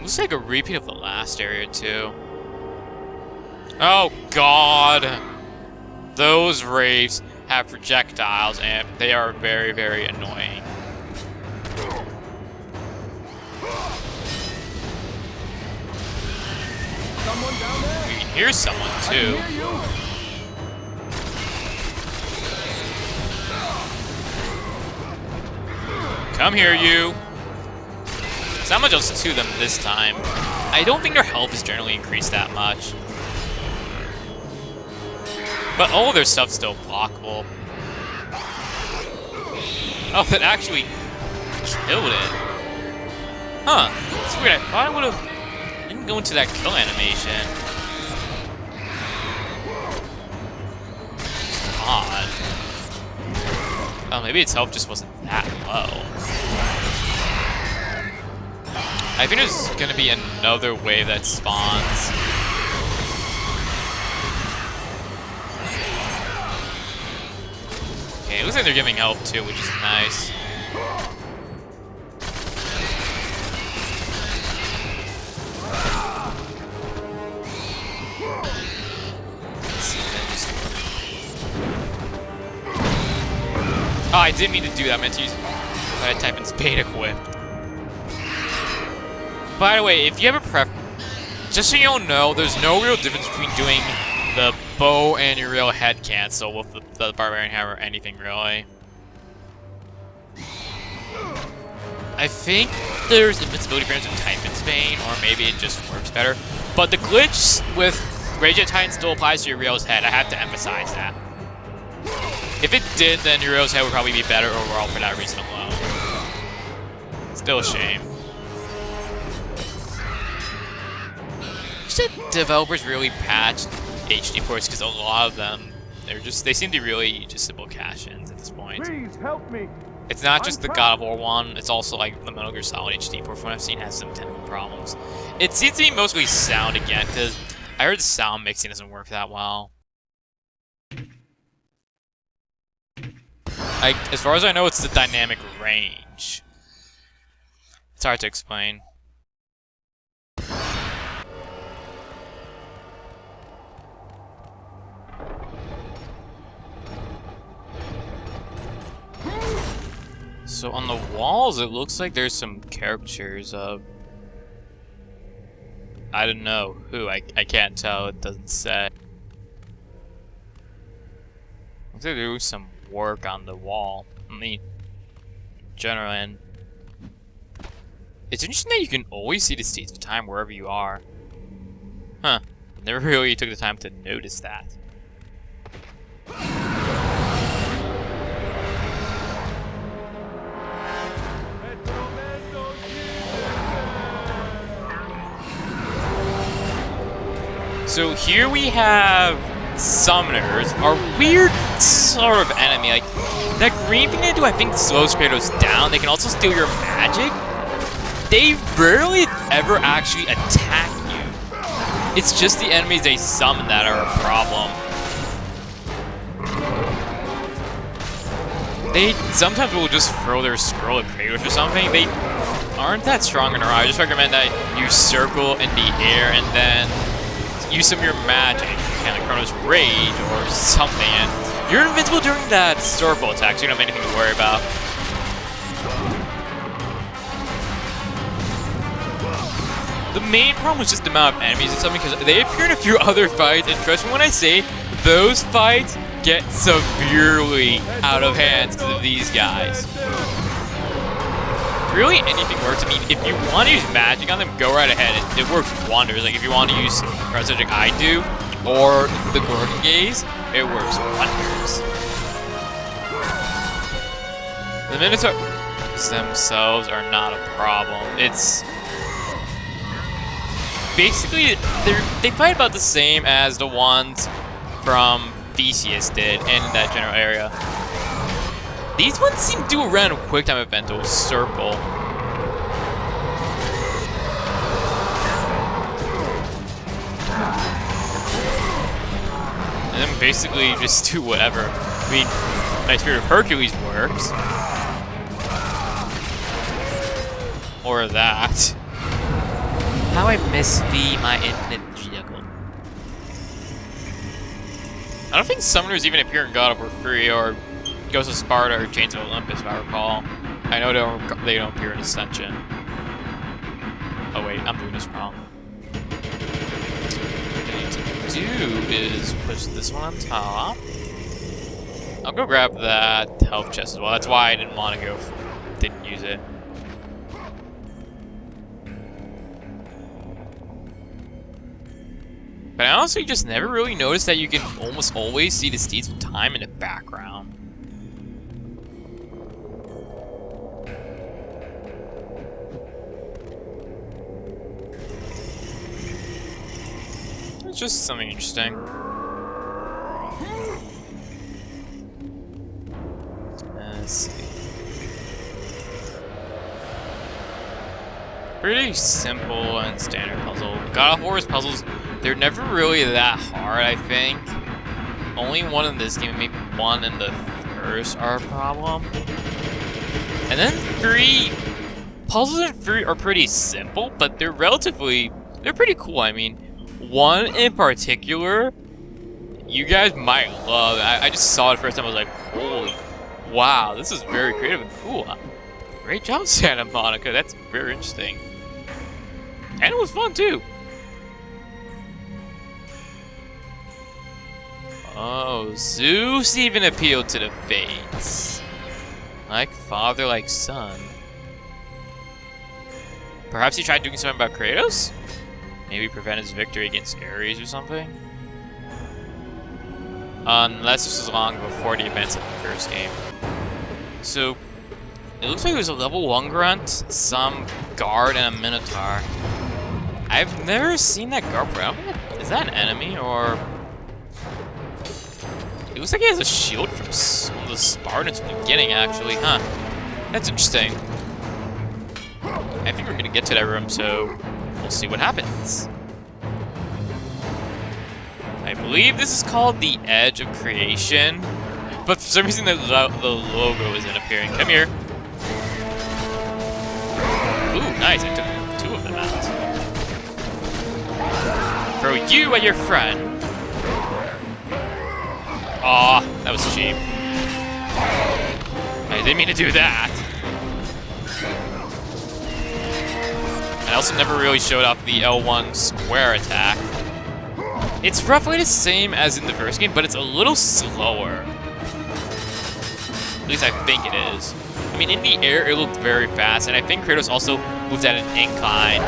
Looks like a repeat of the last area, too. Oh, God! Those wraiths have projectiles, and they are very, very annoying. Someone down there? We can hear someone, too. I hear you. Come here, you! It's not much else to them this time. I don't think their health is generally increased that much. But all of their stuff's still blockable. Oh, that actually killed it. Huh. It's weird. I thought I would have... didn't go into that kill animation. Odd. Oh, maybe its health just wasn't that low. I think there's gonna be another wave that spawns. Okay, it looks like they're giving health too, which is nice. Oh, I didn't mean to do that. I meant to use Titan's Bait Equip. By the way, if you have a preference, just so you don't know, there's no real difference between doing the bow and your real head cancel with the Barbarian Hammer or anything, really. I think there's invincibility frames with Titan's Bane, or maybe it just works better. But the glitch with Radiant Titan still applies to your Uriel's head. I have to emphasize that. If it did, then Uriel's head would probably be better overall for that reason alone. Still a shame. The developers really patched HD ports because a lot of them, they seem to be really just simple cash-ins at this point. Please help me. It's not just the God of War one, it's also like the Metal Gear Solid HD port from what I've seen has some technical problems. It seems to be mostly sound again, because I heard the sound mixing doesn't work that well. As far as I know, it's the dynamic range. It's hard to explain. So on the walls, it looks like there's some caricatures of... I don't know who. I can't tell. It doesn't say. Looks like there was some work on the wall. I mean, general end. It's interesting that you can always see the states of time wherever you are. Huh. Never really took the time to notice that. So here we have summoners, our weird sort of enemy. Like, that green thing they do, I think, slows Kratos down. They can also steal your magic. They rarely ever actually attack you. It's just the enemies they summon that are a problem. They sometimes will just throw their scroll at Kratos or something. They aren't that strong in a row. I just recommend that you circle in the air and then use some of your magic, kind of Chronos Rage or something, and you're invincible during that circle attack, so you don't have anything to worry about. The main problem was just the amount of enemies and something, because they appear in a few other fights, and trust me when I say, those fights get severely out of hand because of these guys. Really, anything works. I mean, if you want to use magic on them, go right ahead. It works wonders. Like, if you want to use such like I do, or the Gorgon Gaze, it works wonders. The Minotaurs themselves are not a problem. It's basically they fight about the same as the ones from Theseus did in that general area. These ones seem to do a random quick time event to circle. And then basically just do whatever. I mean, my Spirit of Hercules works. Or that. How I miss V, my infinite juggle. I don't think summoners even appear in God of War 3 or Ghost of Sparta or Chains of Olympus, if I recall. I know they don't appear in Ascension. Oh wait, I'm doing this wrong. What I need to do is push this one on top. I'll go grab that health chest as well. That's why I didn't want to didn't use it. But I honestly just never really noticed that you can almost always see the Steeds of Time in the background. It's just something interesting. Let's see. Pretty simple and standard puzzle. God of War's puzzles, they're never really that hard, I think. Only one in this game, maybe one in the first are a problem. And then puzzles in 3 are pretty simple, but they're pretty cool. I mean, one in particular, you guys might love. I just saw it the first time, I was like, holy, wow, this is very creative and cool. Great job, Santa Monica, that's very interesting. And it was fun, too. Oh, Zeus even appealed to the fates. Like father, like son. Perhaps he tried doing something about Kratos? Maybe prevent his victory against Ares or something? Unless this was long before the events of the first game. So, it looks like it was a level 1 grunt, some guard, and a minotaur. I've never seen that guard before. I don't think is that an enemy, or... It looks like he has a shield from the Spartans from the beginning, actually, huh? That's interesting. I think we're gonna get to that room, so we'll see what happens. I believe this is called the Edge of Creation, but for some reason the logo isn't appearing. Come here. Ooh, nice, I took 2 of them out. Throw you at your friend. Aw, that was cheap. I didn't mean to do that. I also never really showed off the L1 square attack. It's roughly the same as in the first game, but it's a little slower. At least I think it is. I mean, in the air, it looked very fast, and I think Kratos also moved at an incline.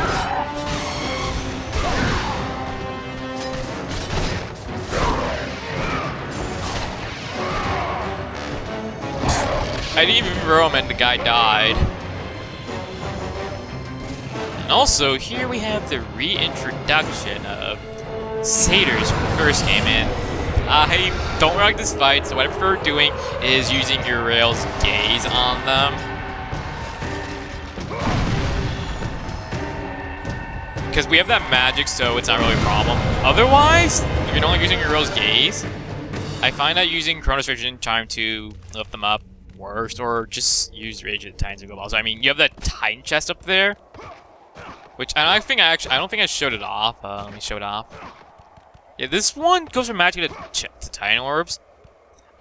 I didn't even throw him and the guy died. And also, here we have the reintroduction of satyrs when we first came in. I don't like this fight, so what I prefer doing is using Uriel's gaze on them. Because we have that magic, so it's not really a problem. Otherwise, if you're only using Uriel's gaze, I find that using Chronos Rage and Charm to lift them up worst, or just use Rage at Titans and go balls. I mean, you have that Titan chest up there, which I don't think I showed it off. Let me show it off. Yeah, this one goes from magic to Titan Orbs.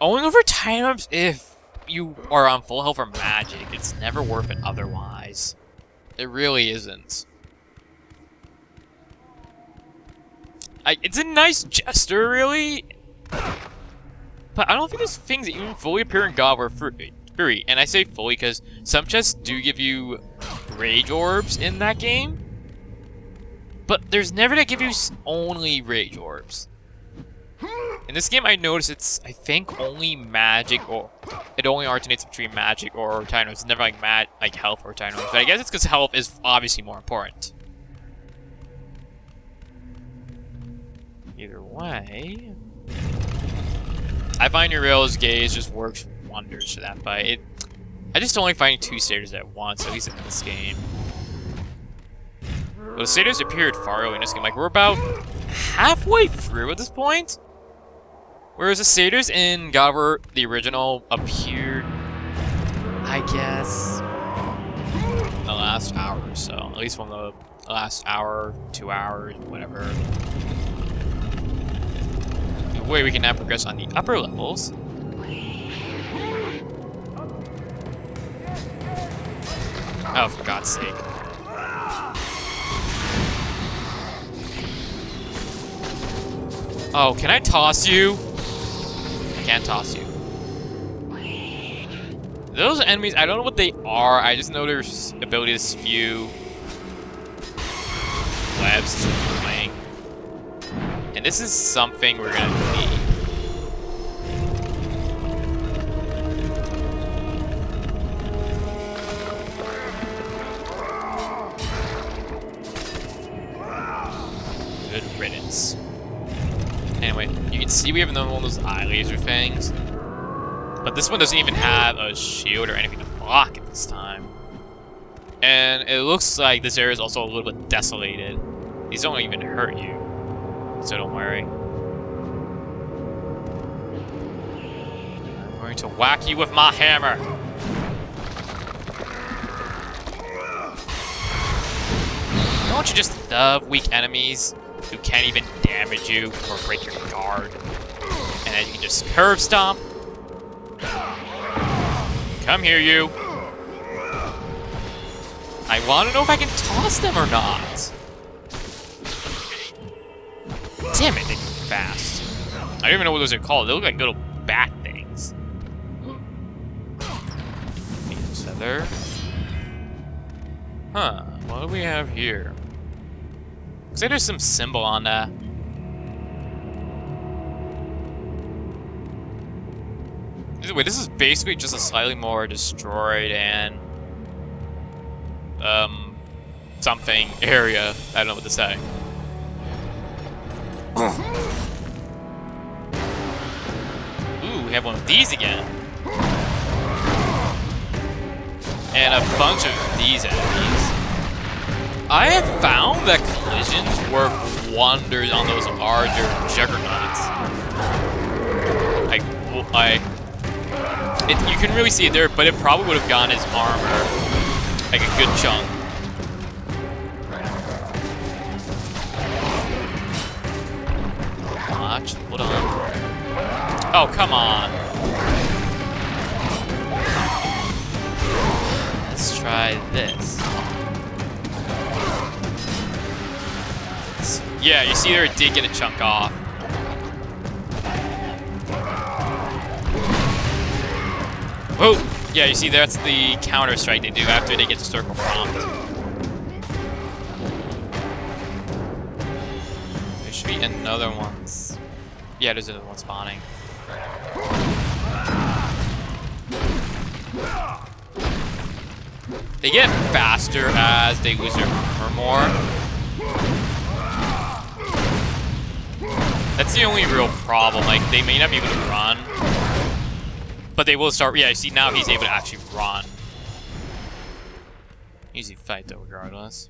Only over Titan Orbs if you are on full health or magic. It's never worth it otherwise. It really isn't. It's a nice gesture, really. But I don't think there's things that even fully appear in God of War 3. And I say fully because some chests do give you Rage Orbs in that game. But there's never to give you only Rage Orbs. In this game, I noticed it's, I think, only magic, or it only alternates between magic or Titan Orbs. It's never like health or Titan Orbs. But I guess it's because health is obviously more important. Either way... I find Uriel's gaze just works wonders for that fight. I just only find 2 satyrs at once, at least in this game. Well, the satyrs appeared far early in this game. Like, we're about halfway through at this point. Whereas the satyrs in God of War, the original, appeared, I guess, the last hour or so. At least from the last hour, 2 hours, whatever. The way we can now progress on the upper levels. Oh, for God's sake. Oh, can I toss you? I can't toss you. Those enemies, I don't know what they are. I just know their ability to spew webs is annoying. And this is something we're gonna need. Good riddance. Anyway, you can see we have another one of those eye laser things. But this one doesn't even have a shield or anything to block it this time. And it looks like this area is also a little bit desolated. These don't even hurt you, so don't worry. I'm going to whack you with my hammer. Don't you just love weak enemies who can't even damage you or break your guard? And then you can just curve stomp. Come here, you. I want to know if I can toss them or not. Damn it, they move fast. I don't even know what those are called. They look like little bat things. Feather. Huh, what do we have here? Looks like there's some symbol on that. Wait, this is basically just a slightly more destroyed and something area. I don't know what to say. Ooh, we have one of these again. And a bunch of these enemies. I have found that collisions work wonders on those larger juggernauts. You can really see it there, but it probably would have gone his armor like a good chunk. Watch, hold on. Oh, come on. Let's try this. Yeah, you see there it did get a chunk off. Whoa! Yeah, you see that's the counter strike they do after they get to circle prompt. There should be another one. Yeah, there's another one spawning. They get faster as they lose their armor more. That's the only real problem. Like, they may not be able to run. But they will start, yeah, see, now he's able to actually run. Easy fight, though, regardless.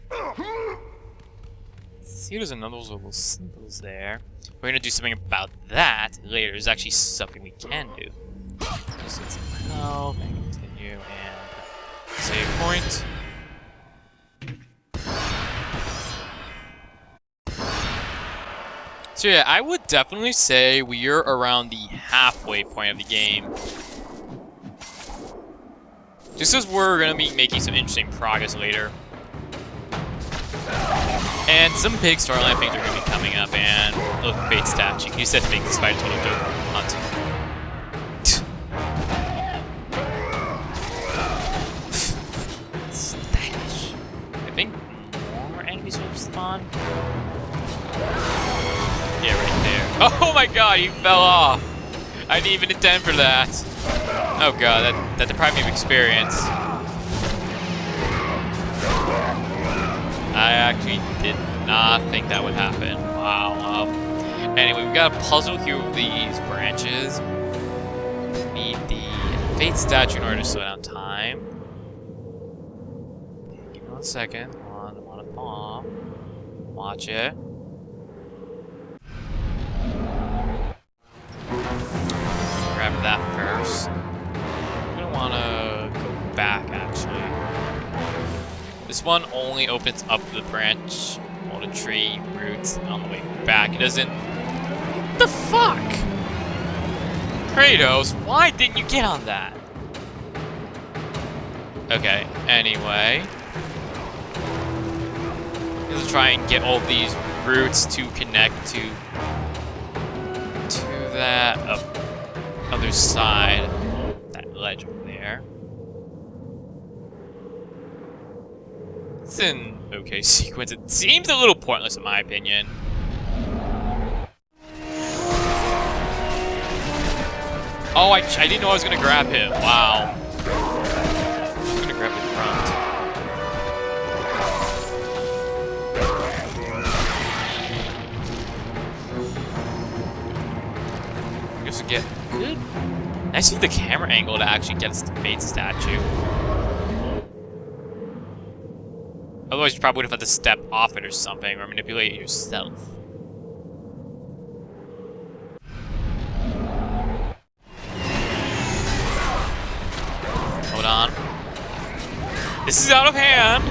See, there's another little symbols there. We're gonna do something about that later. There's actually something we can do. Just get some health, and continue, and save point. So yeah, I would definitely say we are around the halfway point of the game. Just as we're going to be making some interesting progress later. And some big storyline things are going to be coming up, and look, Fate statue. You said to make this fight a total dope hunt. Stylish. I think more enemies will spawn. Yeah, right there. Oh my god, he fell off. I didn't even intend for that. Oh god, that deprived me of experience. I actually did not think that would happen. Wow. Anyway, we got a puzzle here with these branches. Need the Fate statue in order to slow down time. Give me 1 second. Hold on, I want to fall off. Watch it. Grab that first. I'm gonna wanna go back, actually. This one only opens up the branch or the tree roots on the way back. It doesn't... What the fuck? Kratos, why didn't you get on that? Okay, anyway. Let's try and get all these roots to connect to that other side. That ledge over there. It's an okay sequence. It seems a little pointless in my opinion. Oh, I didn't know I was gonna grab him. Wow. I was gonna grab the front. I guess we get good. I see the camera angle to actually get us the Fate statue. Otherwise, you probably would have had to step off it or something, or manipulate it yourself. Hold on. This is out of hand!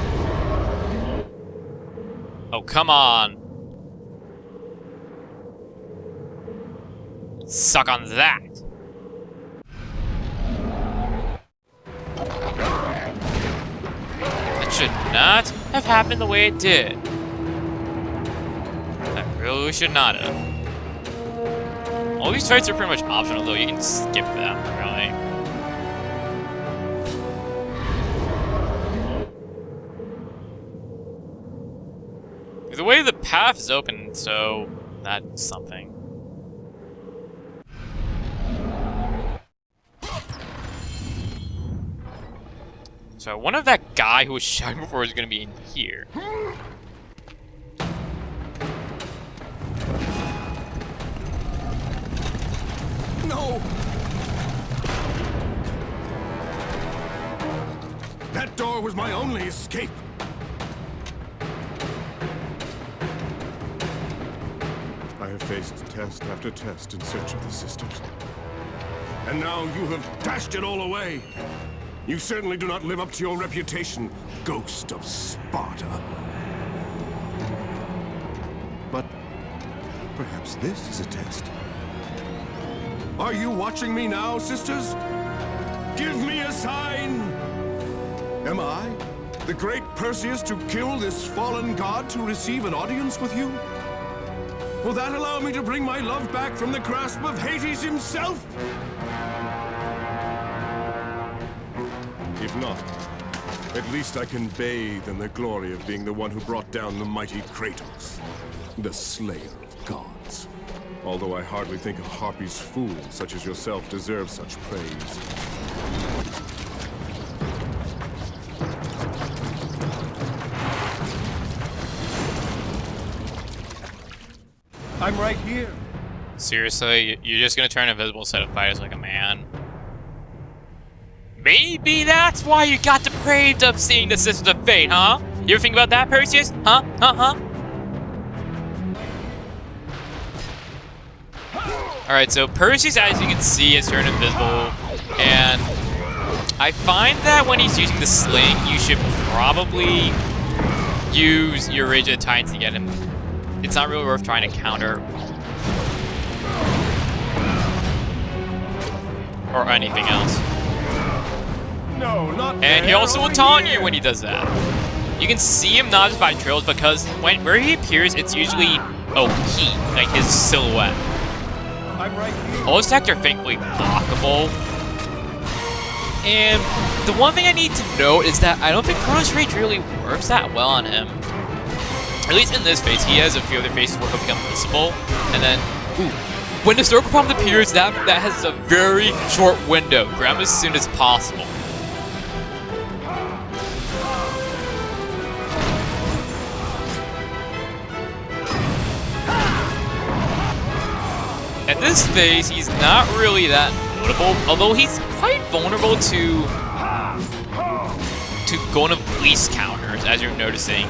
Oh, come on. Suck on that! That should not have happened the way it did. That really should not have. All these fights are pretty much optional, though. You can skip them, really. The way the path is open, so that's something. So I wonder if that guy who was shouting before is going to be in here. No! That door was my only escape. I have faced test after test in search of the sisters. And now you have dashed it all away. You certainly do not live up to your reputation, ghost of Sparta. But perhaps this is a test. Are you watching me now, sisters? Give me a sign! Am I, the great Perseus, to kill this fallen god to receive an audience with you? Will that allow me to bring my love back from the grasp of Hades himself? If not, at least I can bathe in the glory of being the one who brought down the mighty Kratos, the slayer of gods. Although I hardly think a Harpy's fool such as yourself deserves such praise. I'm right here. Seriously? You're just gonna turn invisible instead of fight as like a man? Maybe that's why you got depraved of seeing the Sisters of Fate, huh? You ever think about that, Perseus? Huh? Alright, so Perseus, as you can see, is turned invisible, and I find that when he's using the sling, you should probably use your Rigid Titans to get him. It's not really worth trying to counter. Or anything else. No, not And he also will taunt you when he does that. You can see him not just by trails because where he appears, it's usually like his silhouette. I'm right here. All his attacks are thankfully blockable. And the one thing I need to note is that I don't think Chronos Rage really works that well on him. At least in this phase, he has a few other phases where he'll become visible, and then, when the circle bomb appears, that has a very short window. Grab him as soon as possible. At this phase, he's not really that notable, although he's quite vulnerable to Golden Fleece counters, as you're noticing.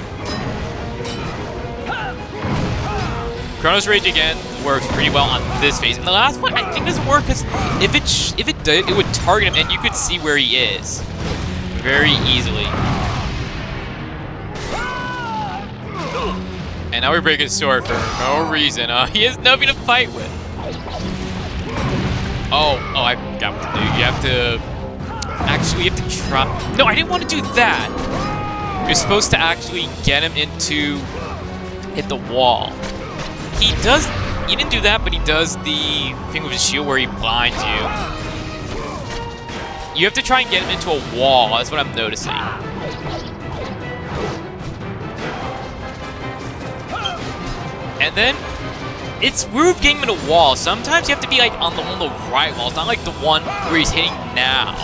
Chronos Rage again works pretty well on this phase, and the last one I think doesn't work because if it did, it would target him, and you could see where he is very easily. And now we break his sword for no reason. He has nothing to fight with. Oh, I forgot what to do. You have to... Actually, you have to try... No, I didn't want to do that. You're supposed to actually get him into... hit the wall. He does... He didn't do that, but he does the thing with his shield where he blinds you. You have to try and get him into a wall. That's what I'm noticing. And then... It's weird getting him in a wall. Sometimes you have to be like on the one of the right walls, not like the one where he's hitting now.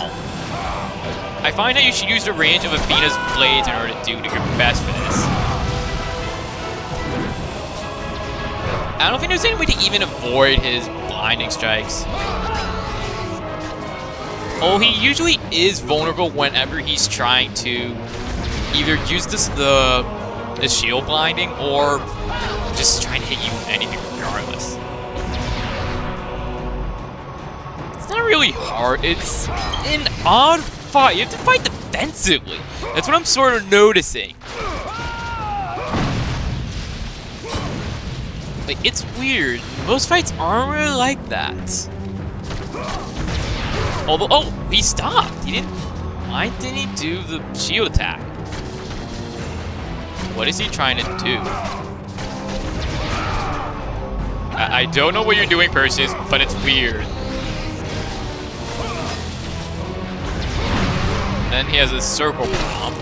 I find that you should use the range of Athena's blades in order to do your best for this. I don't think there's any way to even avoid his blinding strikes. Oh, he usually is vulnerable whenever he's trying to either use the shield blinding or just trying to hit you with anything regardless. It's not really hard. It's an odd fight. You have to fight defensively. That's what I'm sort of noticing. Like, it's weird. Most fights aren't really like that. Although, oh, he stopped. He didn't. Why didn't he do the shield attack? What is he trying to do? I don't know what you're doing, Perseus, but it's weird. Then he has a circle bomb.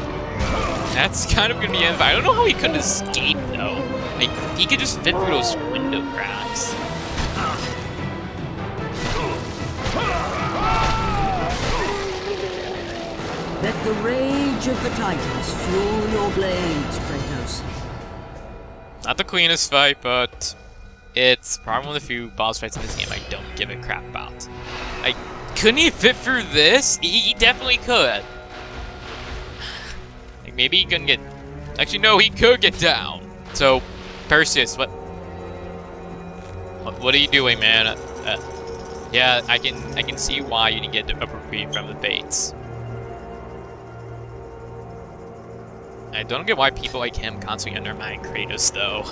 That's kind of gonna be end. I don't know how he couldn't escape though. Like, he could just fit through those window cracks. Let the rage of the Titans fuel your blades, Kratos. Not the cleanest fight, but it's probably one of the few boss fights in this game I don't give a crap about. Like, couldn't he fit through this? He definitely could. Like, maybe he couldn't get... Actually, no, he could get down. So, Perseus, what are you doing, man? Yeah, I can see why you didn't get the reprieve from the Fates. I don't get why people like him constantly undermine Kratos, though.